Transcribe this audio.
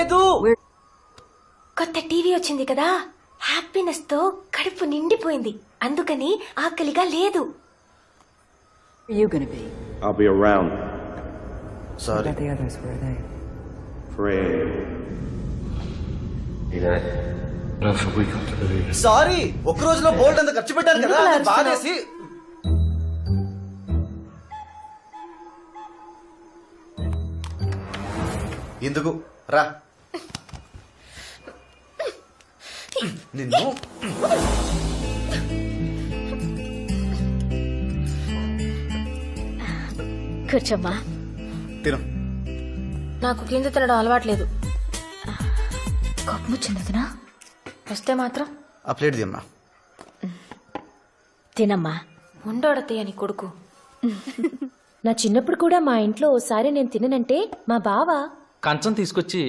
లేదు. కొత్త టీవీ వచ్చింది కదా, హ్యాపీనెస్ తో కడుపు నిండిపోయింది, అందుకని ఆకలిగా లేదు. I'll be around. Sorry. The others, were they? Pray. Sorry, ఒక్క రోజులో బోల్డ్ అంత ఖర్చు పెట్టాను కదా, ఎందుకు అది బాధేసి. ఎందుకు రా నిన్ను. కూర్చోమ్మా. తిను. నాకు కింద తినడం అలవాట్లేదు. కోపం వచ్చిందనా? వస్తే మాత్రం ఆ ప్లేట్ తిమ్మా. తినమ్మా. ఉండోడతే అని కొడుకు. నా చిన్నప్పుడు కూడా మా ఇంట్లో ఓసారి నేను తిననంటే మా బావ కంచం తీసుకొచ్చి